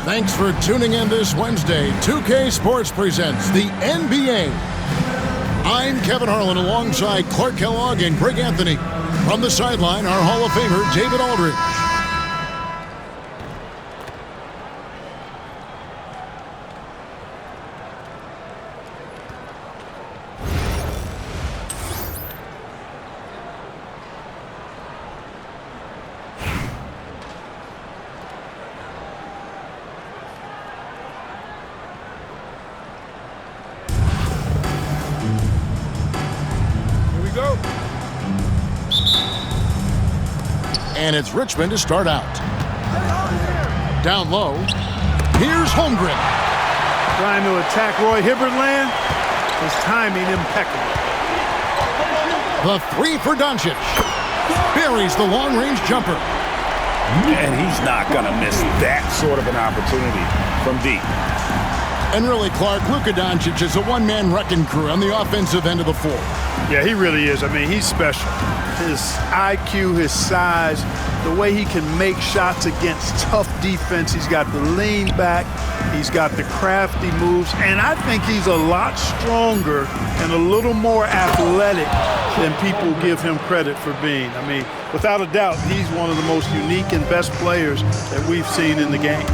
Thanks for tuning in this Wednesday. 2K Sports presents the NBA. I'm Kevin Harlan alongside Clark Kellogg and Greg Anthony. From the sideline, our Hall of Famer, David Aldridge. And it's Richmond to start out. Down low, here's Holmgren. Trying to attack Roy Hibbert land. His timing impeccable. The three for Doncic. Buries the long-range jumper. And he's not going to miss that sort of an opportunity from deep. And really, Clark, Luka Doncic is a one-man wrecking crew on the offensive end of the floor. Yeah, he really is. I mean, he's special. His IQ, his size, the way he can make shots against tough defense. He's got the lean back. He's got the crafty moves. And I think he's a lot stronger and a little more athletic than people give him credit for being. I mean, without a doubt, he's one of the most unique and best players that we've seen in the game.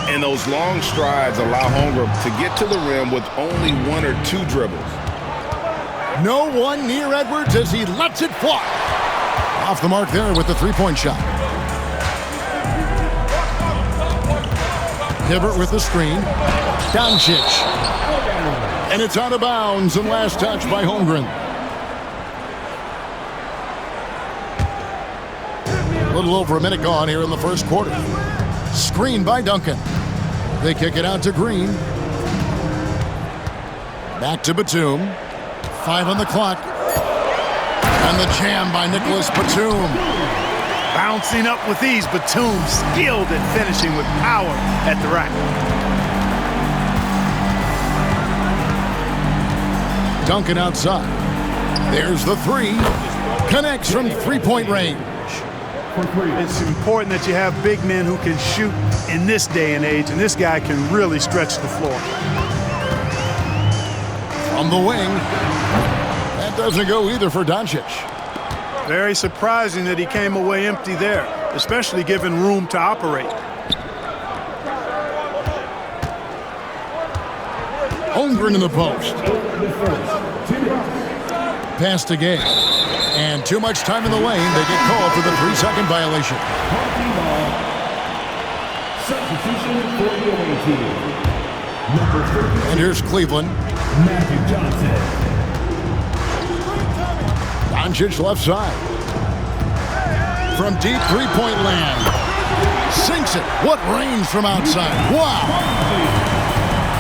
And those long strides allow Holmgren to get to the rim with only one or two dribbles. No one near Edwards as he lets it fly. Off the mark there with the three-point shot. Hibbert with the screen. Doncic. And it's out of bounds and last touch by Holmgren. A little over a minute gone here in the first quarter. Screen by Duncan. They kick it out to Green. Back to Batum. 5 on the clock. And the jam by Nicholas Batum. Bouncing up with ease, Batum skilled at finishing with power at the rack. Duncan outside. There's the three. Connects from three-point range. It's important that you have big men who can shoot in this day and age, and this guy can really stretch the floor. From the wing. That doesn't go either for Doncic. Very surprising that he came away empty there, especially given room to operate. Holmgren in the post. Pass to Gay. And too much time in the lane. They get called for the 3-second violation. Substitution for the away team. And here's Cleveland. Matthew Johnson. Doncic left side. From deep three-point land. Sinks it. What range from outside. Wow.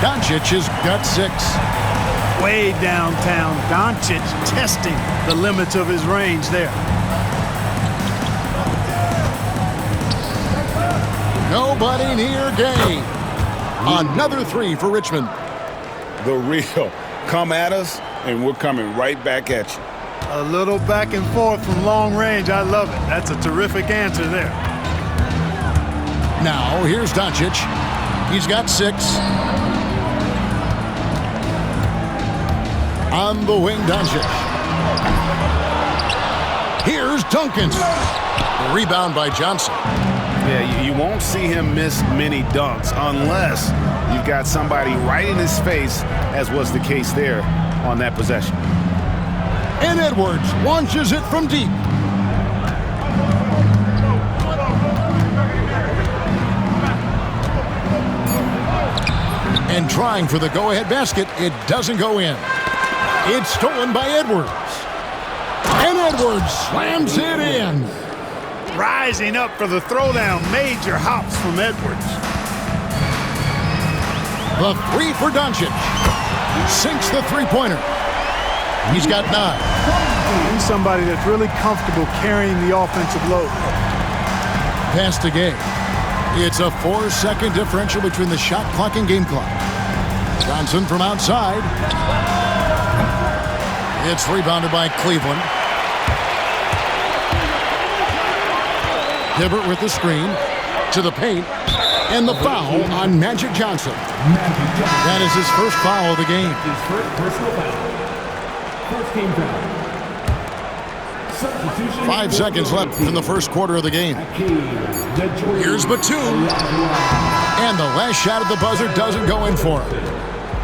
Doncic has got 6. Way downtown, Doncic testing the limits of his range there. Nobody near Gay. Another 3 for Richmond. The real. Come at us, and we're coming right back at you. A little back and forth from long range. I love it. That's a terrific answer there. Now, here's Doncic. He's got 6. On the wing, Doncic. Here's Duncan. The rebound by Johnson. Yeah, you won't see him miss many dunks unless you've got somebody right in his face, as was the case there on that possession. And Edwards launches it from deep. And trying for the go-ahead basket, it doesn't go in. It's stolen by Edwards. And Edwards slams it in. Rising up for the throwdown. Major hops from Edwards. The 3 for Doncic. Sinks the three-pointer. He's got 9. He's somebody that's really comfortable carrying the offensive load. Pass to Gay. It's a 4-second differential between the shot clock and game clock. Johnson from outside. It's rebounded by Cleveland. Hibbert with the screen. To the paint. And the foul on Magic Johnson. That is his first foul of the game. His first personal foul. First team foul. Substitution. 5 seconds left in the first quarter of the game. Here's Batum. And the last shot at the buzzer doesn't go in for him.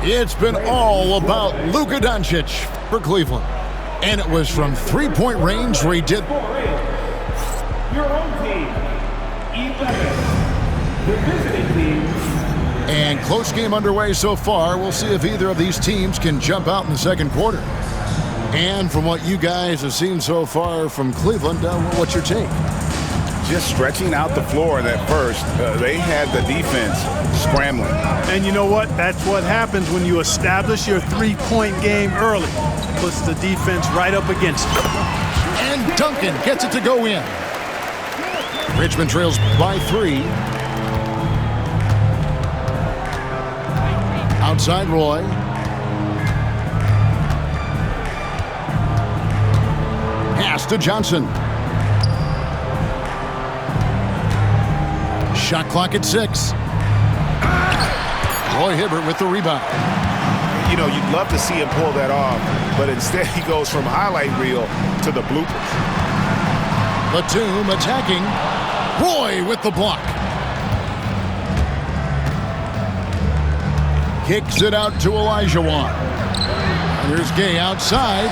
It's been all about Luka Doncic for Cleveland. And it was from three-point range where he did. Your home team, 11. The visiting team. And close game underway so far. We'll see if either of these teams can jump out in the second quarter. And from what you guys have seen so far from Cleveland, what's your take? Just stretching out the floor that first. They had the defense scrambling. And you know what? That's what happens when you establish your three-point game early. Puts the defense right up against you. And Duncan gets it to go in. Richmond trails by 3. Outside Roy. Pass to Johnson. Shot clock at 6. Roy Hibbert with the rebound. You know, you'd love to see him pull that off, but instead he goes from highlight reel to the bloopers. Batum attacking. Roy with the block. Kicks it out to Olajuwon. Here's Gay outside.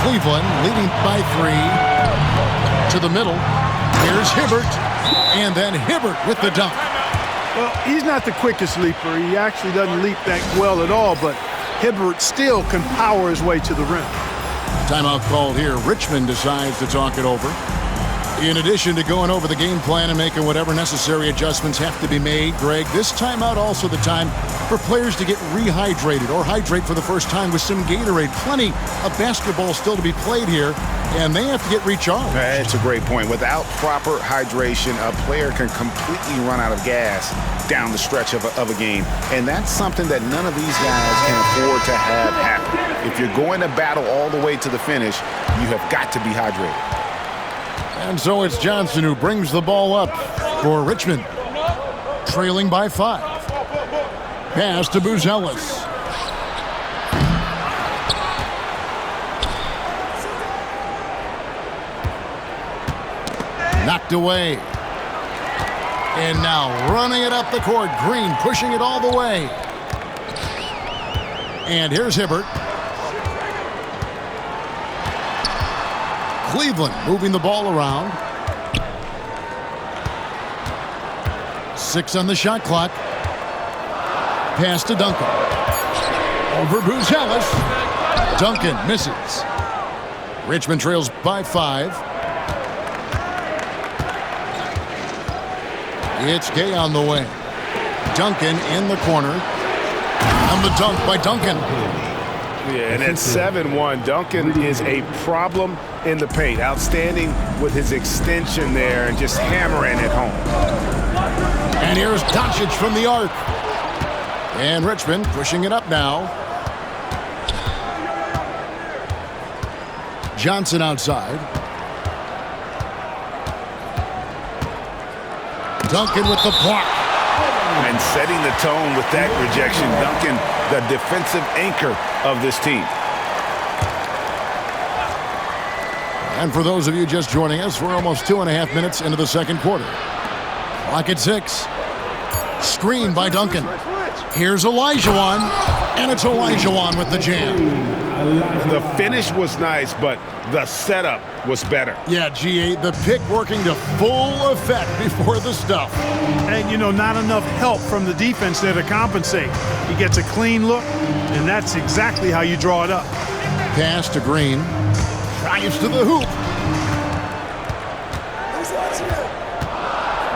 Cleveland leading by 3. To the middle. Here's Hibbert. And then Hibbert with the dunk. Well, he's not the quickest leaper. He actually doesn't leap that well at all, but Hibbert still can power his way to the rim. Timeout called here. Richmond decides to talk it over. In addition to going over the game plan and making whatever necessary adjustments have to be made, Greg, this timeout also the time for players to get rehydrated or hydrate for the first time with some Gatorade. Plenty of basketball still to be played here, and they have to get recharged. That's a great point. Without proper hydration, a player can completely run out of gas down the stretch of a game. And that's something that none of these guys can afford to have happen. If you're going to battle all the way to the finish, you have got to be hydrated. And so it's Johnson who brings the ball up for Richmond, trailing by 5. Pass to Buzelis. Knocked away. And now running it up the court. Green pushing it all the way. And here's Hibbert. Cleveland moving the ball around. 6 on the shot clock. Pass to Duncan. Over Buzelis. Duncan misses. Richmond trails by 5. It's Gay on the way. Duncan in the corner. And the dunk by Duncan. Yeah, and at 7-1, Duncan is a problem in the paint. Outstanding with his extension there and just hammering it home. And here's Doncic from the arc. And Richmond pushing it up now. Johnson outside. Duncan with the block. And setting the tone with that rejection. Duncan, the defensive anchor of this team. And for those of you just joining us, we're almost 2.5 minutes into the second quarter. Clock at 6. Screen by Duncan. Here's Olajuwon. And it's Olajuwon with the jam. The finish was nice, but the setup was better. Yeah, G8, the pick working to full effect before the stuff. And, you know, not enough help from the defense there to compensate. He gets a clean look, and that's exactly how you draw it up. Pass to Green. Drives to the hoop.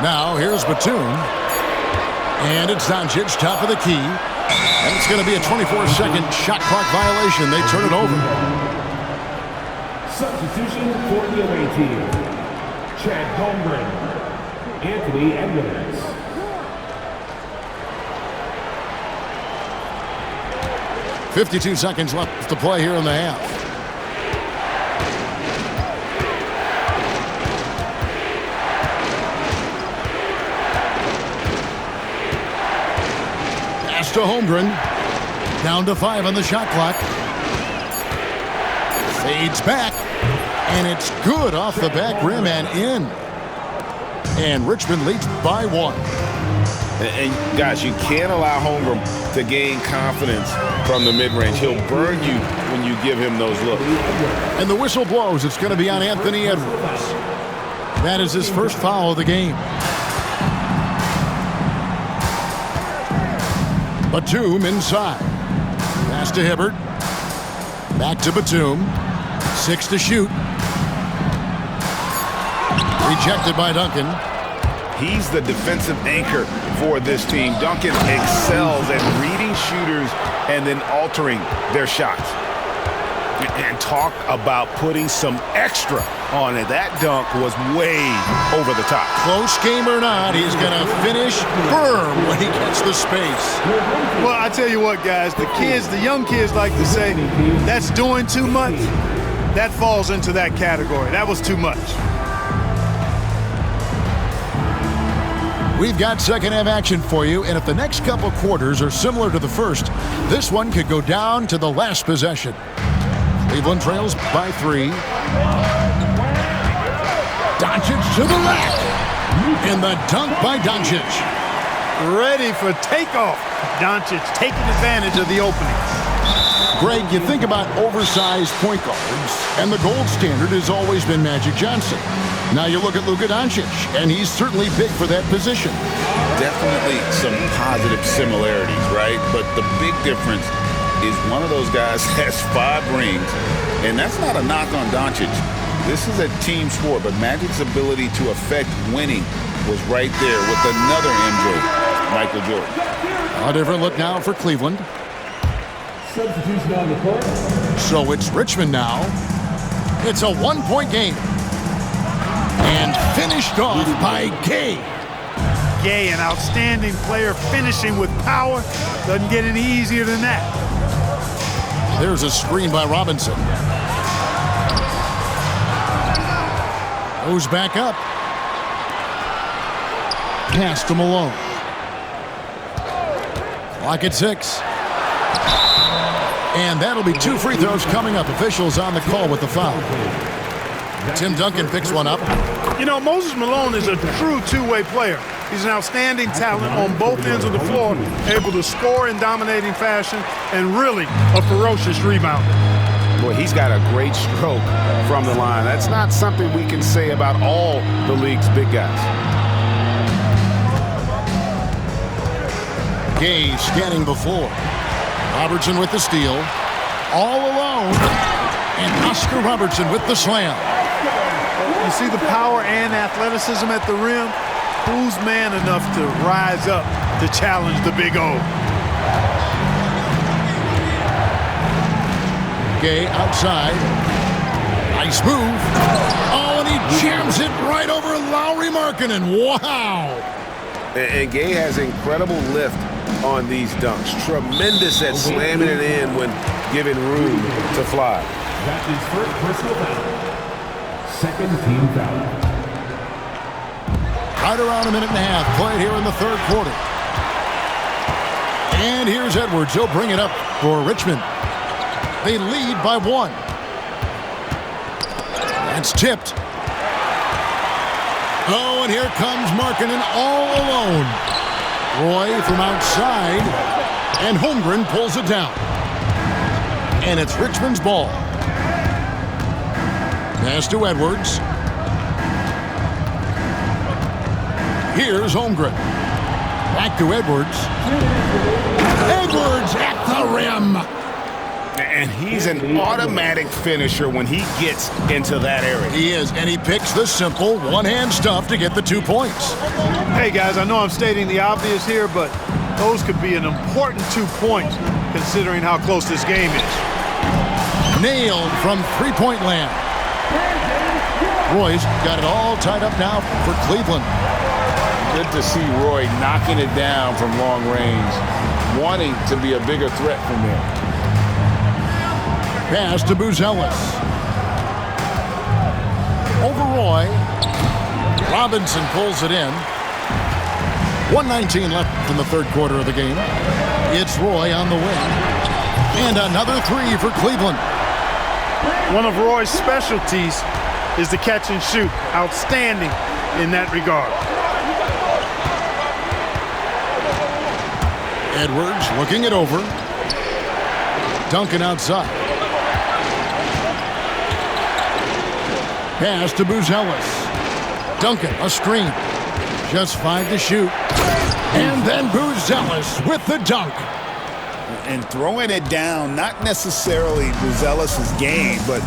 Now, here's Batum. And it's Doncic, top of the key. And it's going to be a 24-second shot clock violation. They turn it over. Substitution for the away team. Chad Holmgren. Anthony Edwards. .52 seconds left to play here in the half. to Holmgren. Down to 5 on the shot clock. Fades back. And it's good off the back rim and in. And Richmond leads by 1. And guys, you can't allow Holmgren to gain confidence from the mid-range. He'll burn you when you give him those looks. And the whistle blows. It's going to be on Anthony Edwards. That is his first foul of the game. Batum inside. Pass to Hibbert. Back to Batum. 6 to shoot. Rejected by Duncan. He's the defensive anchor for this team. Duncan excels at reading shooters and then altering their shots. And talk about putting some extra on it. That dunk was way over the top. Close game or not, he's going to finish firm when he gets the space. Well, I tell you what, guys, the young kids like to say, that's doing too much. That falls into that category. That was too much. We've got second half action for you, and if the next couple quarters are similar to the first, this one could go down to the last possession. Cleveland trails by 3. Doncic to the rack. And the dunk by Doncic. Ready for takeoff. Doncic taking advantage of the opening. Greg, you think about oversized point guards, and the gold standard has always been Magic Johnson. Now you look at Luka Doncic, and he's certainly big for that position. Definitely some positive similarities, right? But the big difference is one of those guys has 5 rings, and that's not a knock on Doncic. This is a team sport, but Magic's ability to affect winning was right there with another MJ, Michael Jordan. A different look now for Cleveland. Substitution on the court. So it's Richmond now. It's a 1-point game. And finished off by Gay. Gay, an outstanding player, finishing with power. Doesn't get any easier than that. There's a screen by Robinson. Goes back up. Pass to Malone. Clock at 6. And that'll be 2 free throws coming up. Officials on the call with the foul. Tim Duncan picks one up. You know, Moses Malone is a true two-way player. He's an outstanding talent on both ends of the floor, able to score in dominating fashion, and really a ferocious rebounder. Boy, he's got a great stroke from the line. That's not something we can say about all the league's big guys. Gay scanning before. Robertson with the steal. All alone. And Oscar Robertson with the slam. You see the power and athleticism at the rim. Who's man enough to rise up to challenge the Big O? Gay outside. Nice move. Oh, and he jams it right over Lauri Markkanen. Wow. And Gay has incredible lift on these dunks. Tremendous at slamming it in when given room to fly. That's his first personal foul. Second team foul. Right around a minute and a half played here in the third quarter. And here's Edwards. He'll bring it up for Richmond. They lead by 1. That's tipped. Oh, and here comes Markkanen all alone. Roy from outside, and Holmgren pulls it down. And it's Richmond's ball. Pass to Edwards. Here's Holmgren. Back to Edwards. Edwards at the rim. And he's an automatic finisher when he gets into that area. He is, and he picks the simple one-hand stuff to get the 2 points. Hey, guys, I know I'm stating the obvious here, but those could be an important 2 points considering how close this game is. Nailed from three-point land. Roy's got it all tied up now for Cleveland. Good to see Roy knocking it down from long range, wanting to be a bigger threat from there. Pass to Buzelis. Over Roy. Robinson pulls it in. 1:19 left in the third quarter of the game. It's Roy on the wing. And another three for Cleveland. One of Roy's specialties is the catch and shoot. Outstanding in that regard. Edwards looking it over. Duncan outside. Pass to Buzelis. Duncan, a screen. Just 5 to shoot. And then Buzelis with the dunk. And throwing it down, not necessarily Buzelis' game, but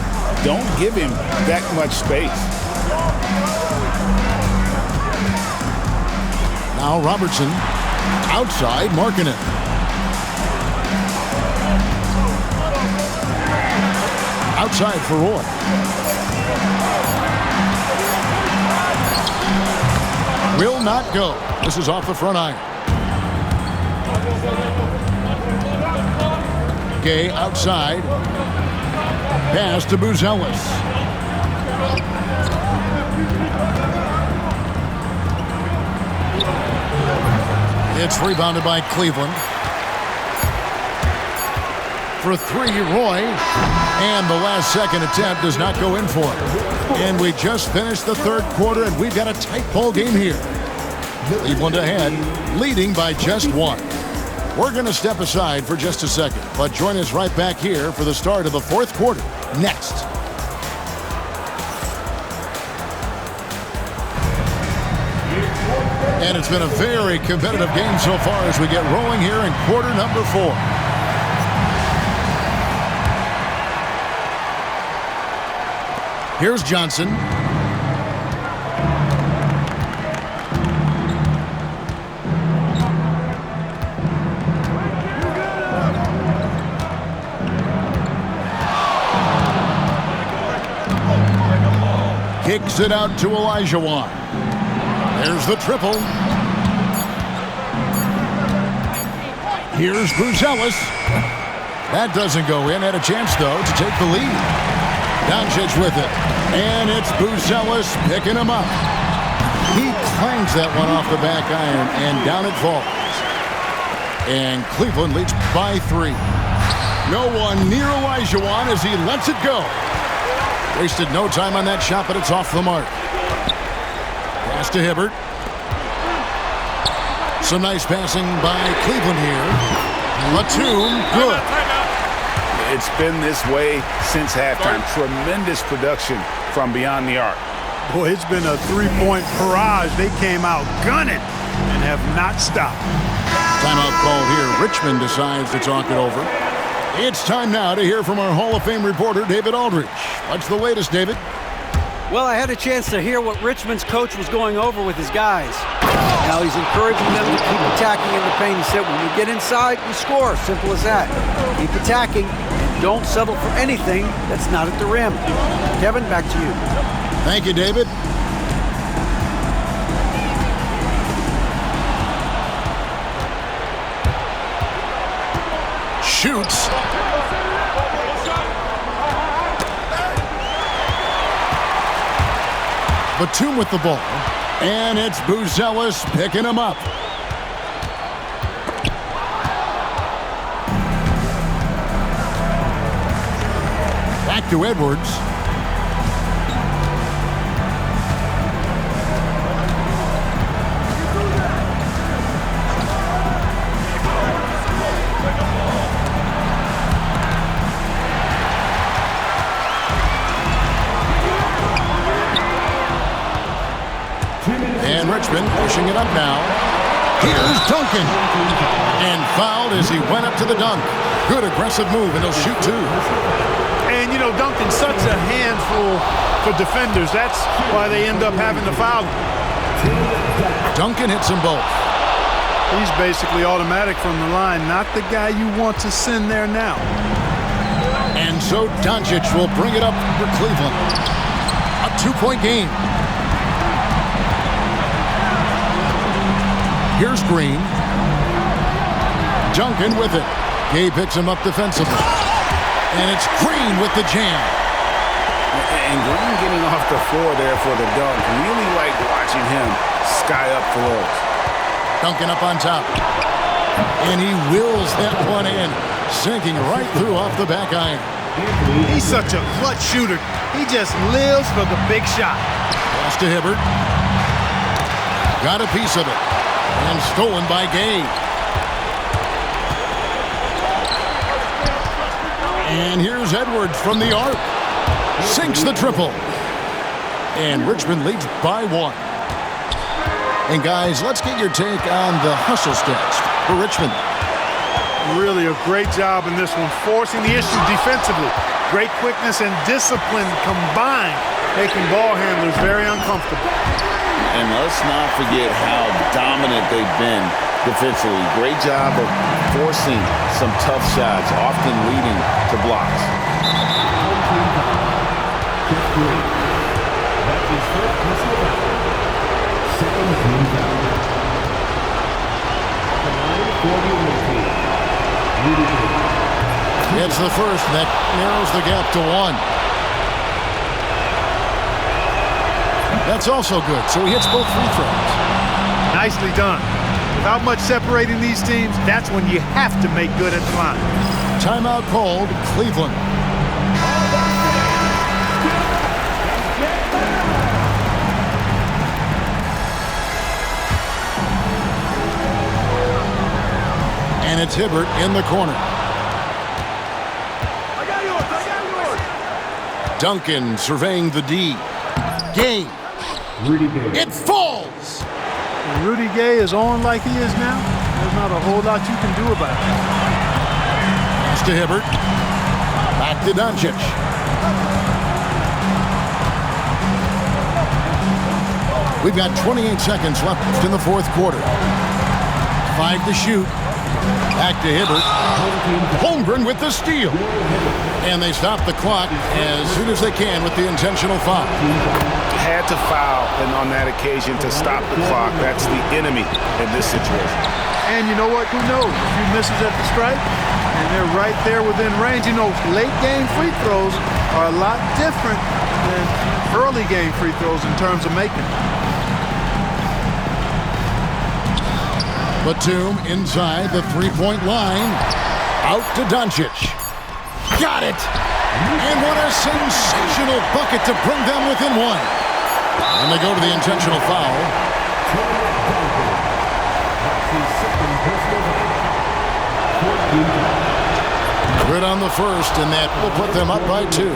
don't give him that much space. Now Robertson outside, Markkanen. Outside for Roy. Will not go. This is off the front iron. Gay outside. Pass to Buzelis. It's rebounded by Cleveland. For three, Roy. And the last second attempt does not go in for it. And we just finished the third quarter, and we've got a tight ball game here. Cleveland ahead, leading by just one. We're going to step aside for just a second, but join us right back here for the start of the fourth quarter next. And it's been a very competitive game so far as we get rolling here in quarter number 4. Here's Johnson. Kicks it out to Olajuwon. There's the triple. Here's Buzelis. That doesn't go in. Had a chance, though, to take the lead. Doncic with it. And it's Buzelis picking him up. He clangs that one off the back iron, and down it falls. And Cleveland leads by 3. No one near Olajuwon as he lets it go. Wasted no time on that shot, but it's off the mark. Pass to Hibbert. Some nice passing by Cleveland here. Batum, good. It's been this way since halftime. Tremendous production from beyond the arc. Boy, it's been a three-point barrage. They came out gunning and have not stopped. Timeout call here. Richmond decides to talk it over. It's time now to hear from our Hall of Fame reporter, David Aldridge. What's the latest, David? Well, I had a chance to hear what Richmond's coach was going over with his guys. Now he's encouraging them to keep attacking in the paint. He said, when you get inside, you score. Simple as that. Keep attacking and don't settle for anything that's not at the rim. Kevin, back to you. Thank you, David. Shoots. Batum with the ball. And it's Buzelis picking him up. Back to Edwards. And Richmond pushing it up now. Here's Duncan. And fouled as he went up to the dunk. Good aggressive move, and he'll shoot 2. And, you know, Duncan's such a handful for defenders. That's why they end up having to foul him. Duncan hits them both. He's basically automatic from the line. Not the guy you want to send there now. And so Doncic will bring it up for Cleveland. A 2-point game. Here's Green. Duncan with it. Gay picks him up defensively. And it's Green with the jam. And Green getting off the floor there for the dunk. Really like watching him sky up floors. Duncan up on top. And he wills that one in, sinking right through off the back iron. He's such a clutch shooter. He just lives for the big shot. Pass to Hibbert. Got a piece of it. And stolen by Gay. And here's Edwards from the arc. Sinks the triple. And Richmond leads by 1. And guys, let's get your take on the hustle stats for Richmond. Really a great job in this one, forcing the issue defensively. Great quickness and discipline combined, making ball handlers very uncomfortable. And let's not forget how dominant they've been defensively. Great job of forcing some tough shots, often leading to blocks. That's his first personal foul. Second team foul. The line for the away team. Rudy Gay. It's the first that narrows the gap to 1. That's also good, so he hits both free throws. Nicely done. Without much separating these teams, that's when you have to make good at the line. Timeout called, Cleveland. And it's Hibbert in the corner. I got yours. Duncan surveying the D. Gay. Rudy Gay. It falls! When Rudy Gay is on like he is now, there's not a whole lot you can do about it. Pass to Hibbert. Back to Doncic. We've got 28 seconds left in the fourth quarter. 5 to shoot. Back to Hibbert. Holmgren with the steal. And they stop the clock as soon as they can with the intentional foul. Had to foul, and on that occasion to stop the clock. That's the enemy in this situation. And you know what? Who knows? A few misses at the stripe, and they're right there within range. You know, late game free throws are a lot different than early game free throws in terms of making them. Batum inside the three-point line. Out to Doncic. Got it! And what a sensational bucket to bring them within 1. And they go to the intentional foul. Good on the first, and that will put them up by 2.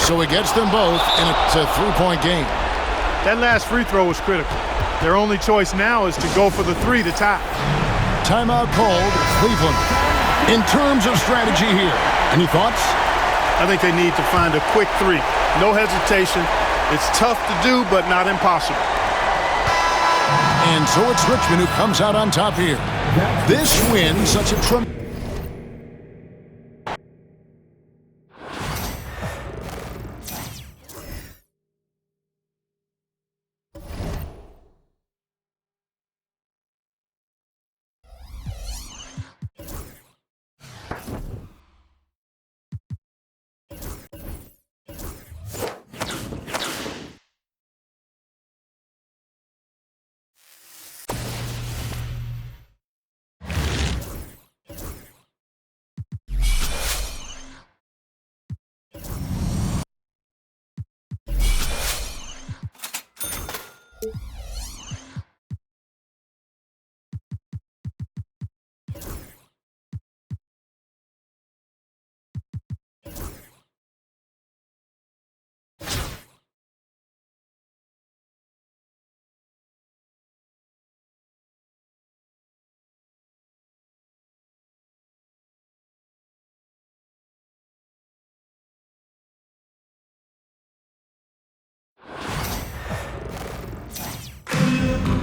So he gets them both, and it's a 3-point game. That last free throw was critical. Their only choice now is to go for the 3 to tie. Timeout called, Cleveland. In terms of strategy here, any thoughts? I think they need to find a quick 3. No hesitation. It's tough to do, but not impossible. And so it's Richmond who comes out on top here. This win, such a tremendous...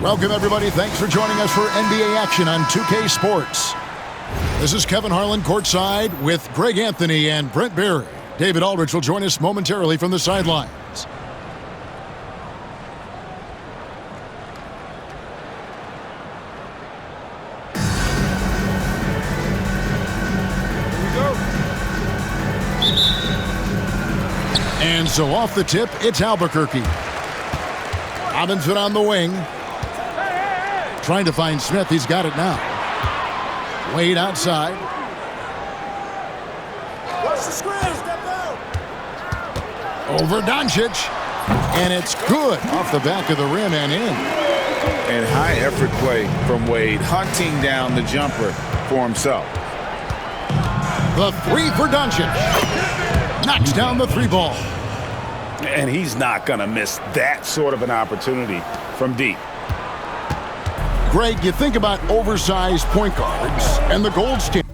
Welcome, everybody. Thanks for joining us for NBA action on 2K Sports. This is Kevin Harlan courtside with Greg Anthony and Brent Barry. David Aldridge will join us momentarily from the sidelines. And so off the tip, it's Albuquerque. Robinson on the wing. trying to find Smith. He's got it now. Wade outside. Watch the screen. Step out. Over Doncic. And it's good off the back of the rim and in. And high effort play from Wade, hunting down the jumper for himself. The three for Doncic. Knocks down the three ball. And he's not going to miss that sort of an opportunity from deep. Greg, you think about oversized point guards and the gold standard.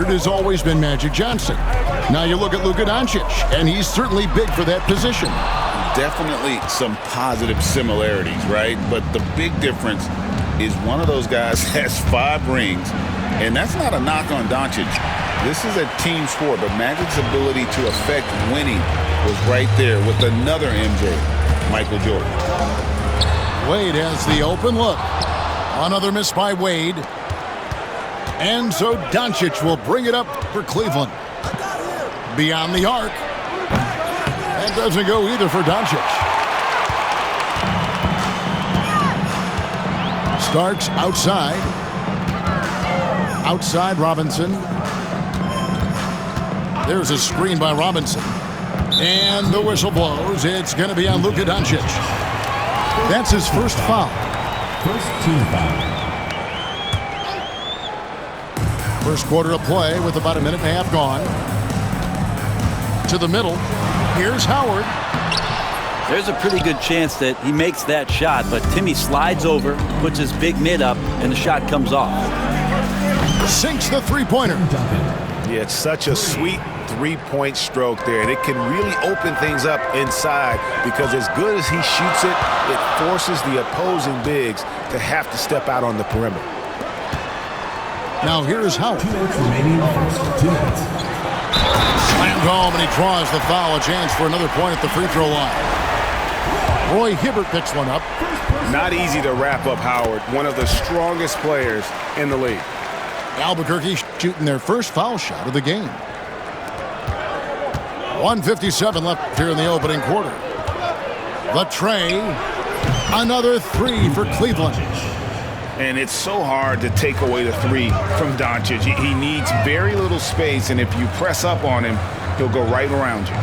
Has always been Magic Johnson. Now you look at Luka Doncic, and he's certainly big for that position. Definitely some positive similarities, right? But the big difference is one of those guys has 5 rings, and that's not a knock on Doncic. This is a team sport, but Magic's ability to affect winning was right there with another MJ, Michael Jordan. Wade has the open look. Another miss by Wade. And so Doncic will bring it up for Cleveland. Beyond the arc. That doesn't go either for Doncic. Starts outside. Outside Robinson. There's a screen by Robinson. And the whistle blows. It's going to be on Luka Doncic. That's his first foul. First team foul. First quarter of play with about a minute and a half gone. To the middle. Here's Howard. There's a pretty good chance that he makes that shot, but Timmy slides over, puts his big mid up, and the shot comes off. Sinks the three-pointer. Yeah, it's such a sweet three-point stroke there, and it can really open things up inside because as good as he shoots it, it forces the opposing bigs to have to step out on the perimeter. Now here's Howard. 2 minutes remaining. First 2 minutes. Slammed home, and he draws the foul. A chance for another point at the free throw line. Roy Hibbert picks one up. Not easy to wrap up Howard, one of the strongest players in the league. Albuquerque shooting their first foul shot of the game. 1:57 left here in the opening quarter. The tray. Another three for Cleveland. And it's so hard to take away the three from Doncic. He needs very little space, and if you press up on him, he'll go right around you.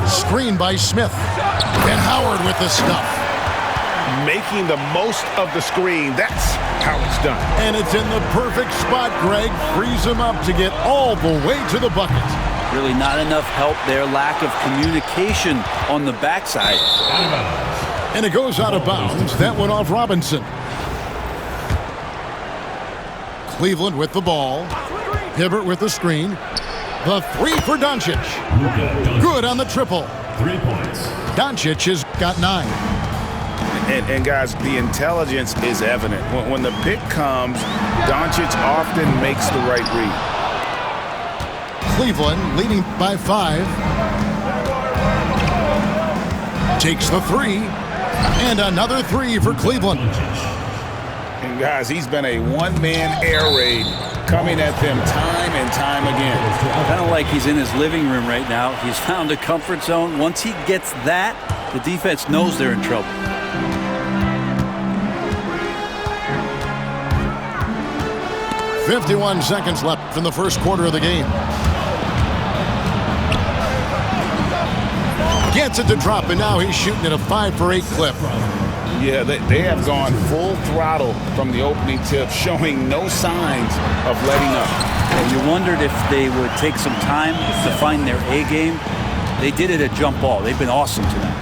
Screen by Smith. And Howard with the stuff. Making the most of the screen, that's how it's done. And it's in the perfect spot, Greg. Frees him up to get all the way to the bucket. Really not enough help there. Lack of communication on the backside. And it goes out of bounds. That went off Robinson. Cleveland with the ball. Hibbert with the screen. The three for Doncic. Good on the triple. 3 points. Doncic has got 9. And guys, the intelligence is evident. When the pick comes, Doncic often makes the right read. Cleveland leading by 5. Takes the three. And another three for Cleveland. And guys, he's been a one-man air raid coming at them time and time again. Kind of like he's in his living room right now. He's found a comfort zone. Once he gets that, the defense knows they're in trouble. .51 seconds left in the first quarter of the game. Gets it to drop, and now he's shooting at a 5-for-8 clip. Yeah, they have gone full throttle from the opening tip, showing no signs of letting up. And you wondered if they would take some time to find their A game. They did it at jump ball. They've been awesome tonight.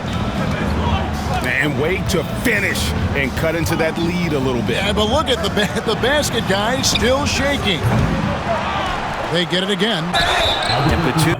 And wait to finish and cut into that lead a little bit. Yeah, but look at the basket guy still shaking. They get it again. And the two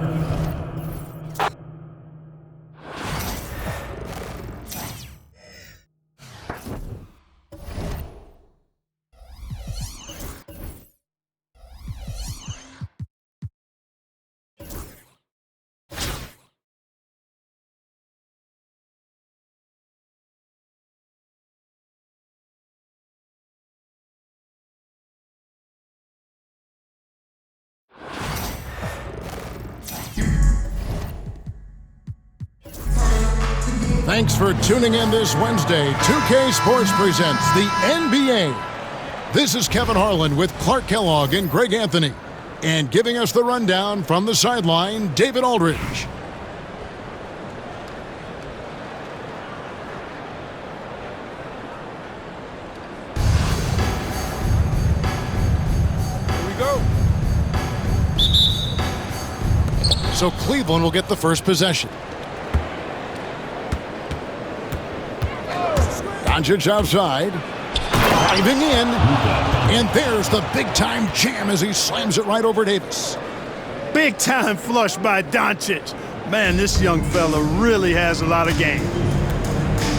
Thanks for tuning in this Wednesday. 2K Sports presents the NBA. This is Kevin Harlan with Clark Kellogg and Greg Anthony. And giving us the rundown from the sideline, David Aldridge. So Cleveland will get the first possession. Doncic outside. Driving in. And there's the big-time jam as he slams it right over Davis. Big-time flush by Doncic. Man, this young fella really has a lot of game.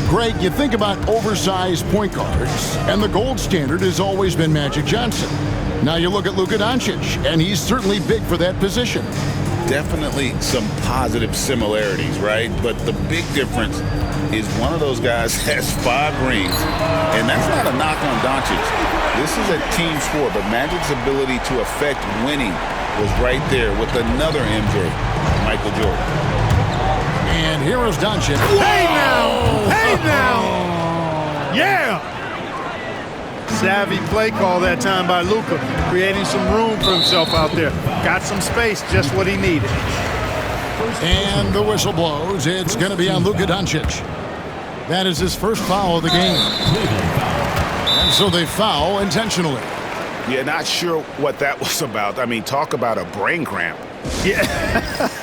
Greg, you think about oversized point guards, and the gold standard has always been Magic Johnson. Now you look at Luka Doncic, and he's certainly big for that position. Definitely some positive similarities, right? But the big difference is one of those guys has 5 rings, and that's not a knock on Doncic. This is a team sport, but Magic's ability to affect winning was right there with another MJ, Michael Jordan. And here is Doncic. Hey now! Hey now! Yeah! Savvy play call that time by Luka, creating some room for himself out there. Got some space, just what he needed. And the whistle blows. It's going to be on Luka Doncic. That is his first foul of the game. And so they foul intentionally. Yeah, not sure what that was about. I mean, talk about a brain cramp. Yeah,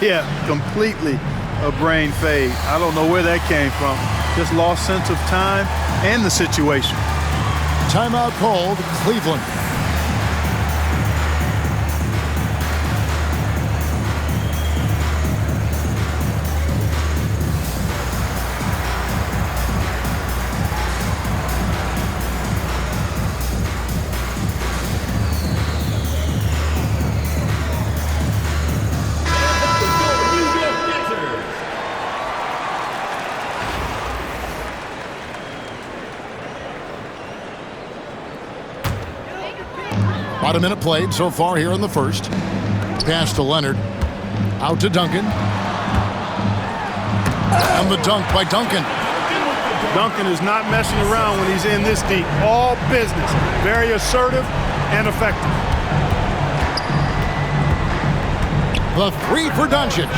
yeah, completely a brain fade. I don't know where that came from. Just lost sense of time and the situation. Timeout called, Cleveland. About a minute played so far here in the first. Pass to Leonard. Out to Duncan. And the dunk by Duncan. Duncan is not messing around when he's in this deep. All business. Very assertive and effective. The 3 for Doncic.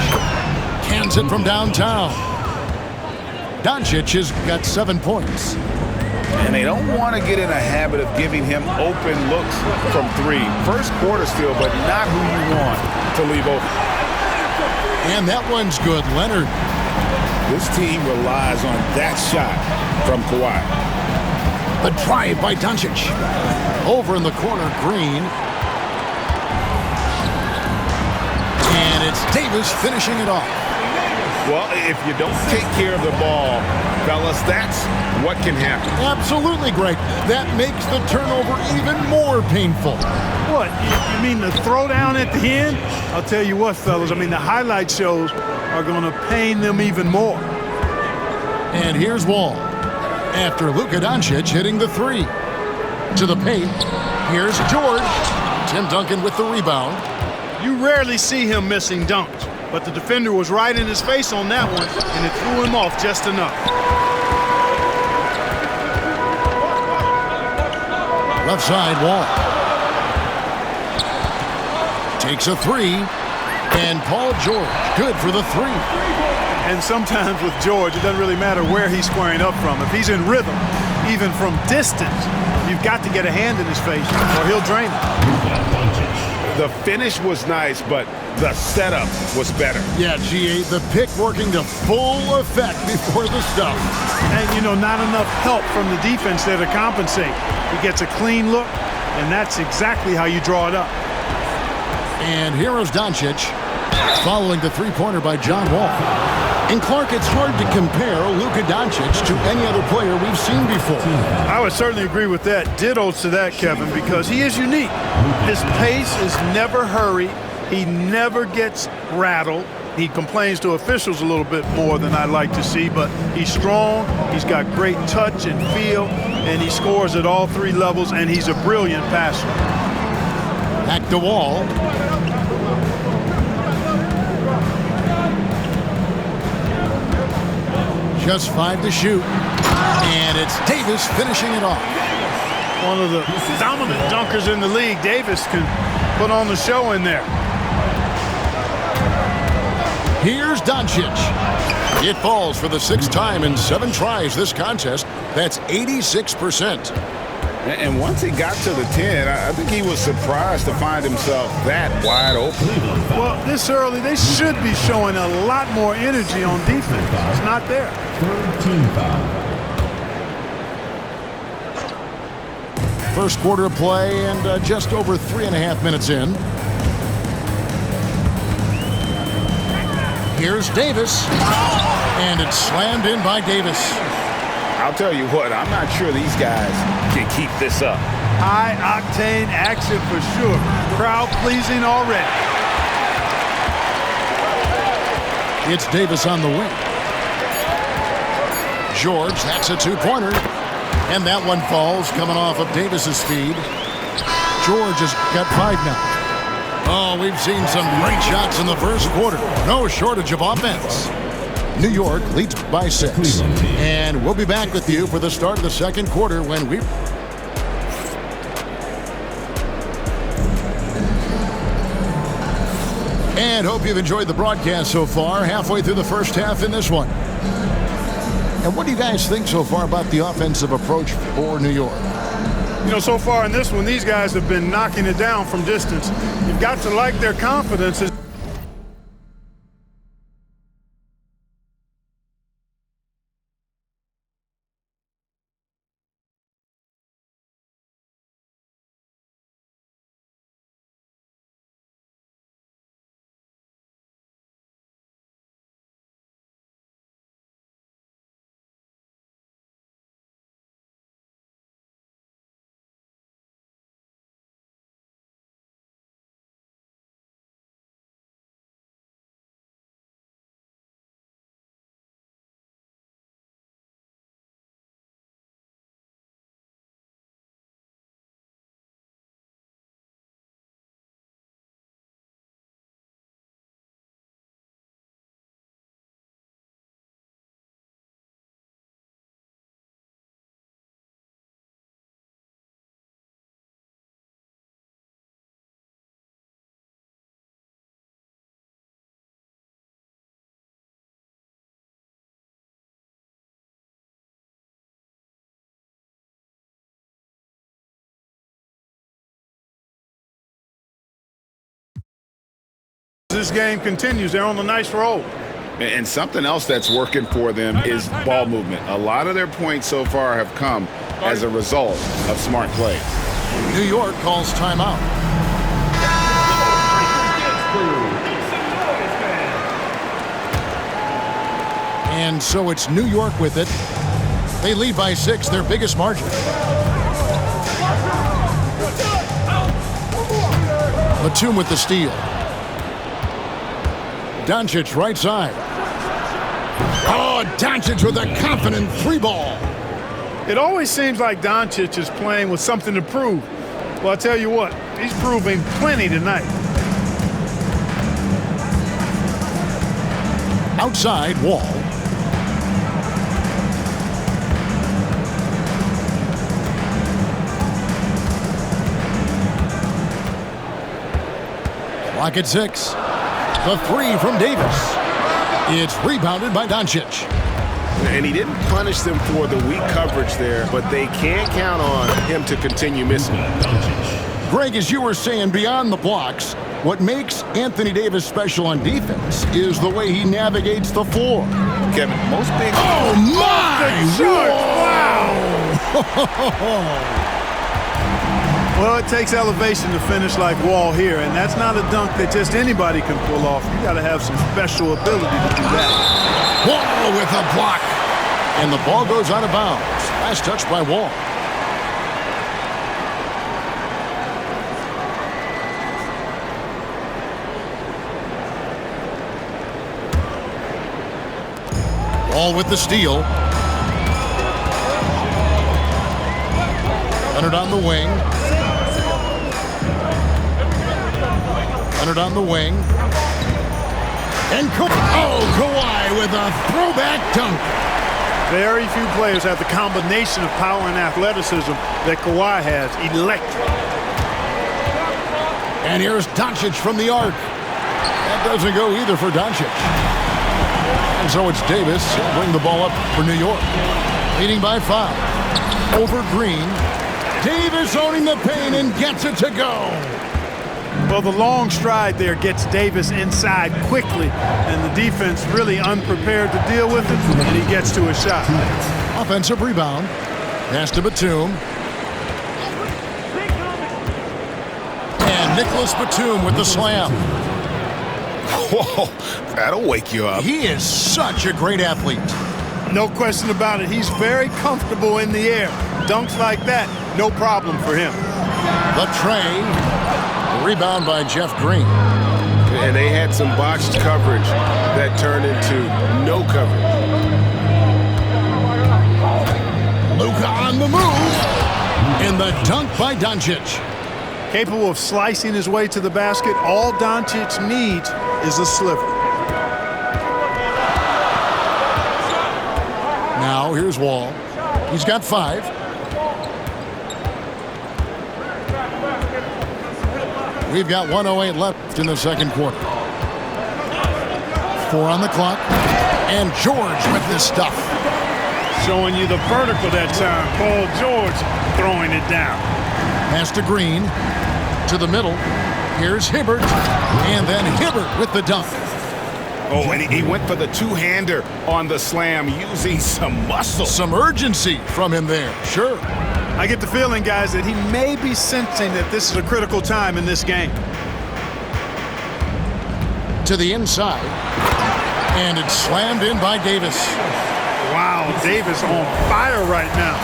Cans it from downtown. Doncic has got 7 points. And they don't want to get in a habit of giving him open looks from 3. First quarter still, but not who you want to leave open. And that one's good, Leonard. This team relies on that shot from Kawhi. The drive by Doncic. Over in the corner, Green. And it's Davis finishing it off. Well, if you don't take care of the ball, fellas, that's what can happen. Absolutely, Greg. That makes the turnover even more painful. What, you mean the throwdown at the end? I'll tell you what, fellas, I mean, the highlight shows are going to pain them even more. And here's Wall. After Luka Doncic hitting the 3. To the paint. Here's George. Tim Duncan with the rebound. You rarely see him missing dunks, but the defender was right in his face on that one, and it threw him off just enough. Left side, Wall. Takes a 3. And Paul George, good for the 3. And sometimes with George, it doesn't really matter where he's squaring up from. If he's in rhythm, even from distance, you've got to get a hand in his face or he'll drain it. The finish was nice, but the setup was better. Yeah, GA, the pick working to full effect before the stuff. And, you know, not enough help from the defense there to compensate. He gets a clean look, and that's exactly how you draw it up. And here is Doncic, following the 3-pointer by John Wall. And Clark, it's hard to compare Luka Doncic to any other player we've seen before. I would certainly agree with that. Ditto to that, Kevin, because he is unique. His pace is never hurried. He never gets rattled. He complains to officials a little bit more than I'd like to see, but he's strong, he's got great touch and feel, and he scores at all 3 levels, and he's a brilliant passer. Back to Wall. Just 5 to shoot. And it's Davis finishing it off. One of the dominant dunkers in the league. Davis can put on the show in there. Here's Doncic. It falls for the 6th time in 7 tries this contest. That's 86%. And once he got to the 10, I think he was surprised to find himself that wide open. Well, this early, they should be showing a lot more energy on defense. It's not there. Third team foul. First quarter of play and just over 3.5 minutes in. Here's Davis. And it's slammed in by Davis. I'll tell you what, I'm not sure these guys can keep this up. High-octane action for sure. Crowd-pleasing already. It's Davis on the wing. George, that's a 2-pointer. And that one falls, coming off of Davis's speed. George has got 5 now. Oh, we've seen some great shots in the first quarter. No shortage of offense. New York leads by 6. And we'll be back with you for the start of the second quarter when we... And hope you've enjoyed the broadcast so far. Halfway through the first half in this one. And what do you guys think so far about the offensive approach for New York? You know, so far in this one, these guys have been knocking it down from distance. You've got to like their confidence. This game continues. They're on a nice roll. And something else that's working for them is ball movement. A lot of their points so far have come as a result of smart plays. New York calls timeout. And so it's New York with it. They lead by 6, their biggest margin. Batum with the steal. Doncic right side. Oh, Doncic with a confident 3-ball. It always seems like Doncic is playing with something to prove. Well, I'll tell you what, he's proving plenty tonight. Outside, Wall. Clock at 6. The 3 from Davis. It's rebounded by Doncic. And he didn't punish them for the weak coverage there, but they can't count on him to continue missing. Greg, as you were saying, beyond the blocks, what makes Anthony Davis special on defense is the way he navigates the floor. Kevin, most big... Oh, my! Wow! Well, it takes elevation to finish like Wall here, and that's not a dunk that just anybody can pull off. You got to have some special ability to do that. Wall with a block. And the ball goes out of bounds. Last touch by Wall. Wall with the steal. Leonard on the wing. Leonard on the wing. And Kawhi with a throwback dunk. Very few players have the combination of power and athleticism that Kawhi has. Electric. And here's Doncic from the arc. That doesn't go either for Doncic. And so it's Davis. He'll bring the ball up for New York. Leading by 5. Over Green. Davis owning the paint and gets it to go. Well, the long stride there gets Davis inside quickly, and the defense really unprepared to deal with it, and he gets to a shot. Offensive rebound. Pass to Batum. And Nicholas Batum with the slam. Whoa, that'll wake you up. He is such a great athlete. No question about it. He's very comfortable in the air. Dunks like that, no problem for him. The tray. Rebound by Jeff Green. And they had some botched coverage that turned into no coverage. Luka on the move. And the dunk by Doncic. Capable of slicing his way to the basket, all Doncic needs is a sliver. Now here's Wall. He's got 5. We've got 1:08 left in the second quarter. 4 on the clock. And George with this stuff. Showing you the vertical that time. Paul George throwing it down. Pass to Green. To the middle. Here's Hibbert. And then Hibbert with the dunk. Oh, and he went for the two-hander on the slam using some muscle. Some urgency from him there. Sure. I get the feeling, guys, that he may be sensing that this is a critical time in this game. To the inside. And it's slammed in by Davis. Wow, Davis on fire right now.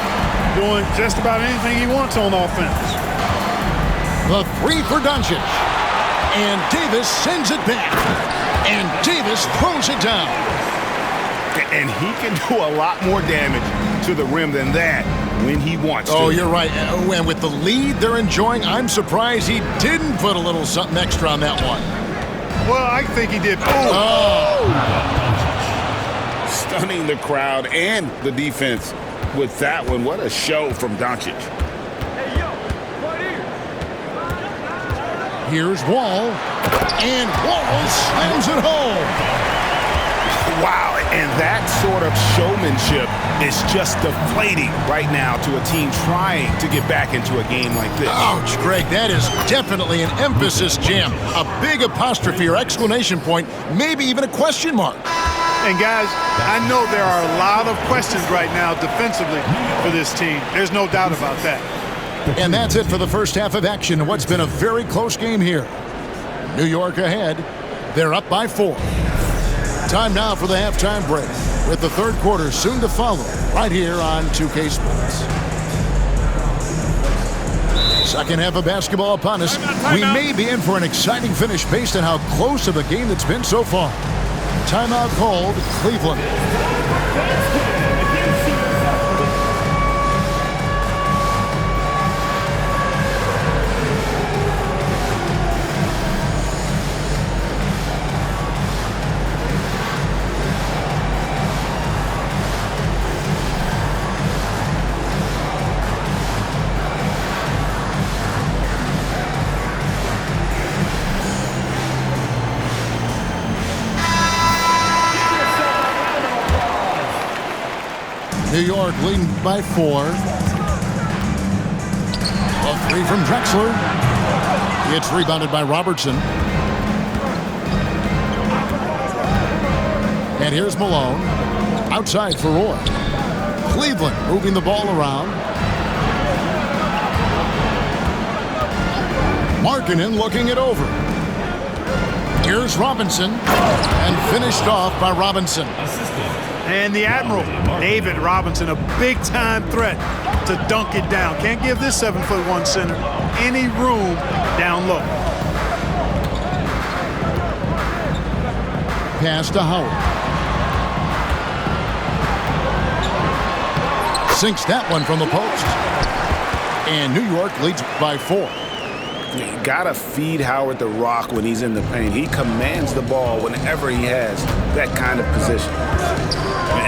Doing just about anything he wants on offense. The 3 for Doncic. And Davis sends it back. And Davis throws it down. And he can do a lot more damage to the rim than that when he wants to. Oh, you're right. And with the lead they're enjoying, I'm surprised he didn't put a little something extra on that one. Well, I think he did. Stunning the crowd and the defense with that one. What a show from Doncic. Here's Wall. And Wall slams it home. Wow, and that sort of showmanship is just deflating right now to a team trying to get back into a game like this. Ouch, Greg, that is definitely an emphasis jam. A big apostrophe or exclamation point, maybe even a question mark. And guys, I know there are a lot of questions right now defensively for this team. There's no doubt about that. And that's it for the first half of action in what's been a very close game here. New York ahead. They're up by 4. Time now for the halftime break, with the third quarter soon to follow, right here on 2K Sports. Second half of basketball upon us. We may be in for an exciting finish based on how close of a game it's been so far. Timeout called, Cleveland. New York leading by 4. A 3 from Drexler. It's rebounded by Robertson. And here's Malone. Outside for Roy. Cleveland moving the ball around. Markkanen looking it over. Here's Robinson. And finished off by Robinson. And the Admiral, David Robinson, a big-time threat to dunk it down. Can't give this 7'1" center any room down low. Pass to Howard. Sinks that one from the post. And New York leads by 4. You gotta feed Howard the rock when he's in the paint. He commands the ball whenever he has that kind of position.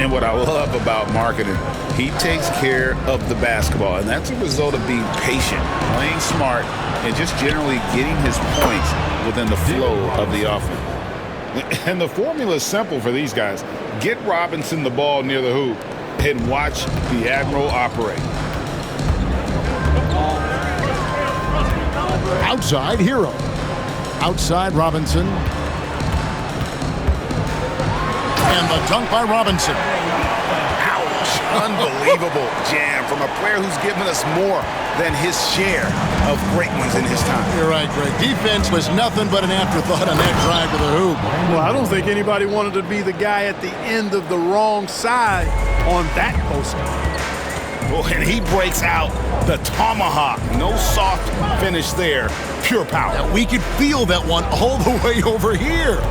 And what I love about marketing, he takes care of the basketball, and that's a result of being patient, playing smart, and just generally getting his points within the flow of the offense. And the formula is simple for these guys. Get Robinson the ball near the hoop and watch the Admiral operate. Outside, Hero. Outside, Robinson. And the dunk by Robinson. Ouch! Unbelievable jam from a player who's given us more than his share of great ones in his time. You're right, Greg. Defense was nothing but an afterthought on that drive to the hoop. Well, I don't think anybody wanted to be the guy at the end of the wrong side on that poster. Oh, and he breaks out the tomahawk. No soft finish there. Pure power. Now, we could feel that one all the way over here.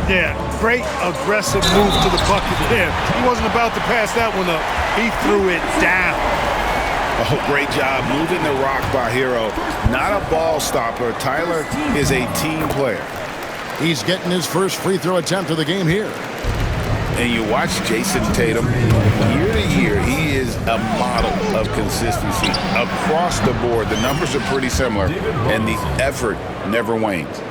Yeah, great aggressive move to the bucket there. He wasn't about to pass that one up. He threw it down. Oh, great job moving the rock by Hero. Not a ball stopper. Tyler is a team player. He's getting his first free throw attempt of the game here. And you watch Jason Tatum, year to year, he is a model of consistency. Across the board, the numbers are pretty similar, and the effort never wanes.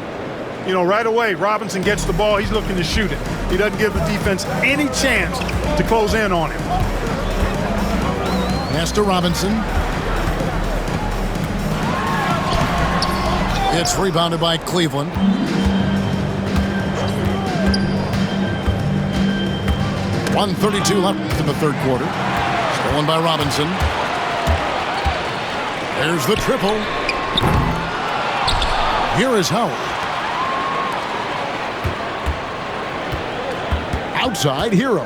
You know, right away, Robinson gets the ball. He's looking to shoot it. He doesn't give the defense any chance to close in on him. Pass to Robinson. It's rebounded by Cleveland. .132 left in the third quarter. Stolen by Robinson. There's the triple. Here is Howard. Outside, Hero.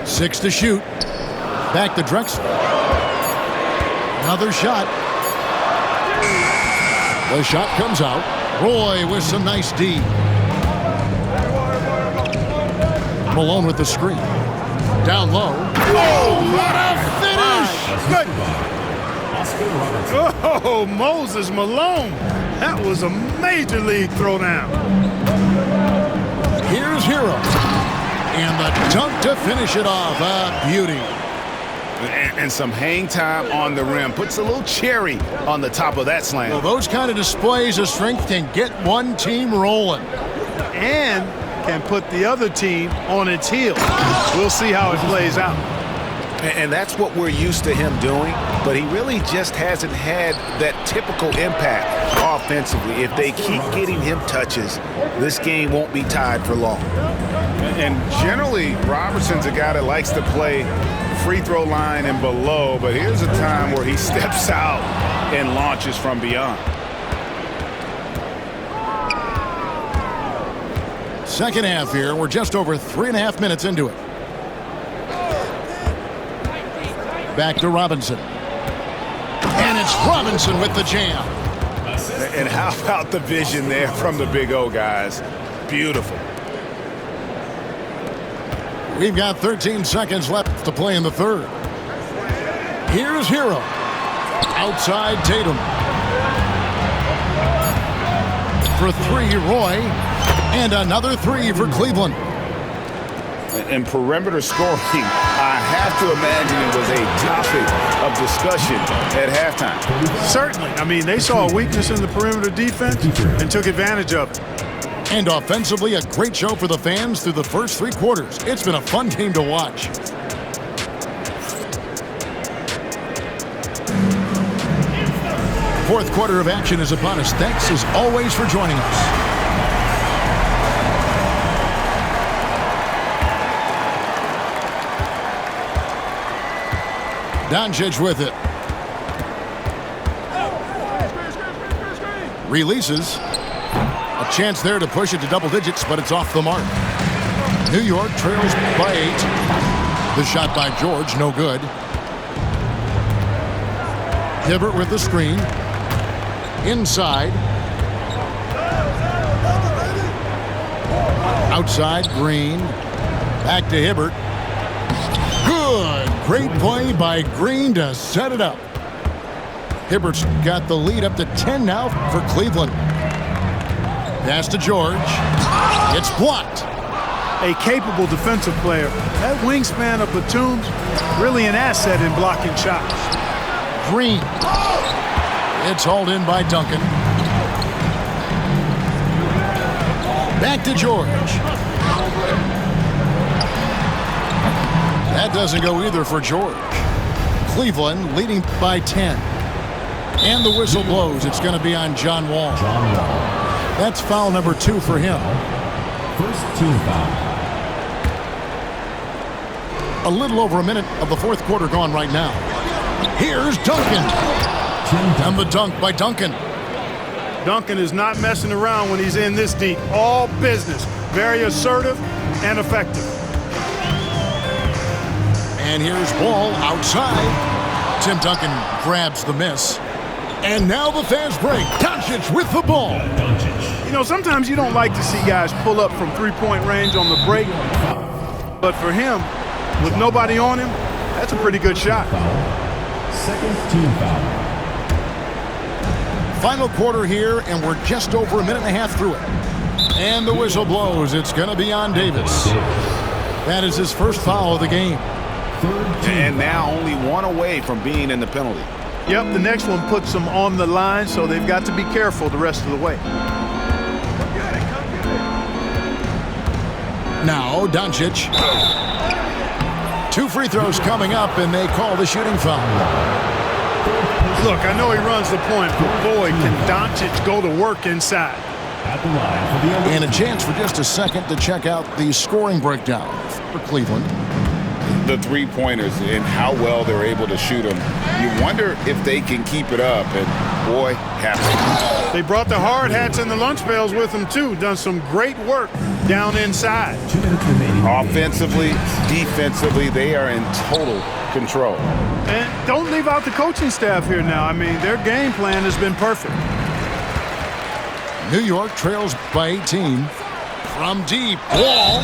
6 to shoot. Back to Drexler. Another shot. The shot comes out. Roy with some nice D. Malone with the screen. Down low. Oh, what a finish! Oh, Moses Malone. That was a major league throwdown. Here's Hero. And the dunk to finish it off. A beauty. And some hang time on the rim. Puts a little cherry on the top of that slam. Well, those kind of displays of strength can get one team rolling. And can put the other team on its heels. We'll see how it plays out. And that's what we're used to him doing, but he really just hasn't had that typical impact offensively. If they keep getting him touches, this game won't be tied for long. And generally, Robertson's a guy that likes to play free throw line and below, but here's a time where he steps out and launches from beyond. Second half here. We're just over 3.5 minutes into it. Back to Robinson. And it's Robinson with the jam. And how about the vision there from the Big O, guys? Beautiful. We've got 13 seconds left to play in the third. Here's Hero. Outside Tatum. For 3, Roy. And another 3 for Cleveland. And perimeter scoring, I have to imagine it was a topic of discussion at halftime. Certainly. I mean, they saw a weakness in the perimeter defense and took advantage of it. And offensively, a great show for the fans through the first 3 quarters. It's been a fun game to watch. Fourth quarter of action is upon us. Thanks as always for joining us. Doncic with it. Releases. A chance there to push it to double digits, but it's off the mark. New York trails by 8. The shot by George, no good. Hibbert with the screen. Inside. Outside, Green. Back to Hibbert. Good. Great play by Green to set it up. Hibbert's got the lead up to 10 now for Cleveland. Pass to George. It's blocked. a capable defensive player. That wingspan of Batum's really an asset in blocking shots. Green. It's hauled in by Duncan. Back to George. That doesn't go either for George. Cleveland leading by 10. And the whistle blows. It's going to be on John Wall. That's foul number 2 for him. First team foul. A little over a minute of the fourth quarter gone right now. Here's Duncan. And the dunk by Duncan. Duncan is not messing around when he's in this deep. All business. Very assertive and effective. And here's Wall outside. Tim Duncan grabs the miss. And now the fast break. Doncic with the ball. You know, sometimes you don't like to see guys pull up from three-point range on the break. But for him, with nobody on him, that's a pretty good shot. Second team foul. Final quarter here, and we're just over a minute and a half through it. And the whistle blows. It's going to be on Davis. That is his first foul of the game. And now only one away from being in the penalty. Yep, the next one puts them on the line, so they've got to be careful the rest of the way. Now, Doncic. 2 free throws coming up, and they call the shooting foul. Look, I know he runs the point, but boy, can Doncic go to work inside. At the line for the And a chance for just a second to check out the scoring breakdown for Cleveland. The three-pointers and how well they're able to shoot them. You wonder if they can keep it up, and boy, have They brought the hard hats and the lunch pails with them, too. Done some great work down inside. 2 minutes remaining. Offensively, defensively, they are in total control. And don't leave out the coaching staff here now. I mean, their game plan has been perfect. New York trails by 18. From deep, Wall.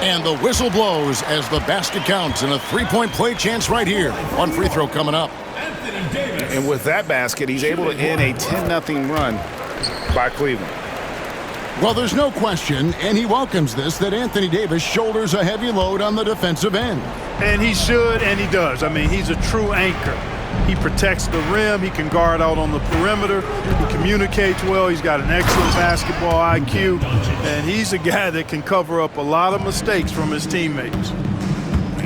And the whistle blows as the basket counts, and a three-point play chance right here. One free throw coming up. And with that basket, he's able to end a 10-0 run by Cleveland. Well, there's no question, and he welcomes this, that Anthony Davis shoulders a heavy load on the defensive end. And he should, and he does. I mean, he's a true anchor. He protects the rim. He can guard out on the perimeter. He communicates well. He's got an excellent basketball IQ. And he's a guy that can cover up a lot of mistakes from his teammates.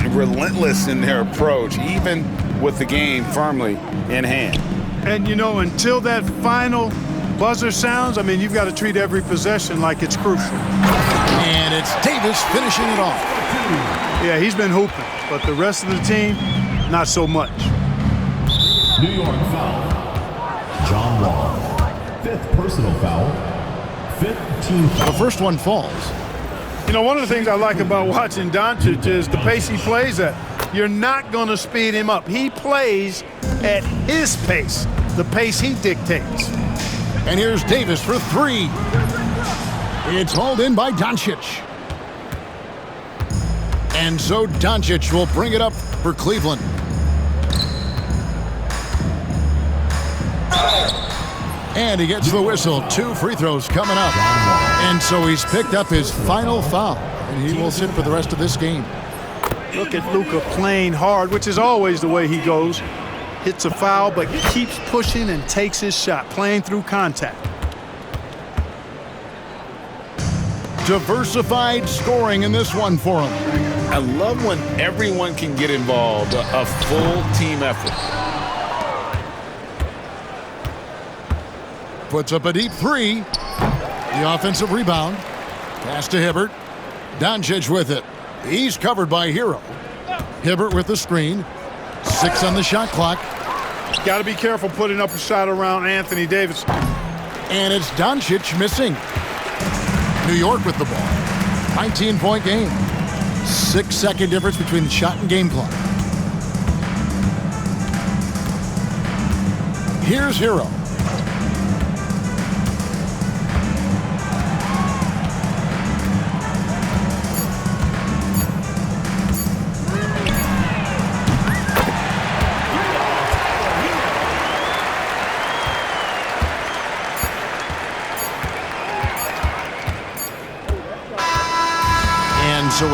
Relentless in their approach, even with the game firmly in hand. And, you know, until that final buzzer sounds, I mean, you've got to treat every possession like it's crucial. And it's Davis finishing it off. Yeah, he's been hooping. But the rest of the team, not so much. New York foul. John Wall. 5th personal foul. 5th team foul. The first one falls. You know, one of the things I like about watching Doncic is the pace he plays at. You're not going to speed him up. He plays at his pace, the pace he dictates. And here's Davis for 3. It's hauled in by Doncic. And so Doncic will bring it up for Cleveland. And he gets the whistle. 2 free throws coming up. And so he's picked up his final foul. And he will sit for the rest of this game. Look at Luka playing hard, which is always the way he goes. Hits a foul, but keeps pushing and takes his shot, playing through contact. Diversified scoring in this one for him. I love when everyone can get involved, a full team effort. Puts up a deep 3. The offensive rebound. Pass to Hibbert. Doncic with it. He's covered by Hero. Hibbert with the screen. 6 on the shot clock. Got to be careful putting up a shot around Anthony Davis. And it's Doncic missing. New York with the ball. 19-point game. 6-second difference between the shot and game clock. Here's Hero.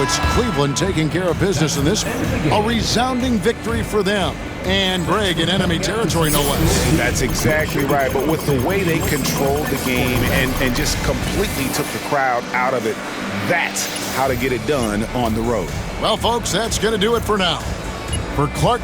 it's Cleveland taking care of business in this one. A resounding victory for them. And Greg in enemy territory, no less. That's exactly right. But with the way they controlled the game and just completely took the crowd out of it, that's how to get it done on the road. Well, folks, that's going to do it for now. For Clark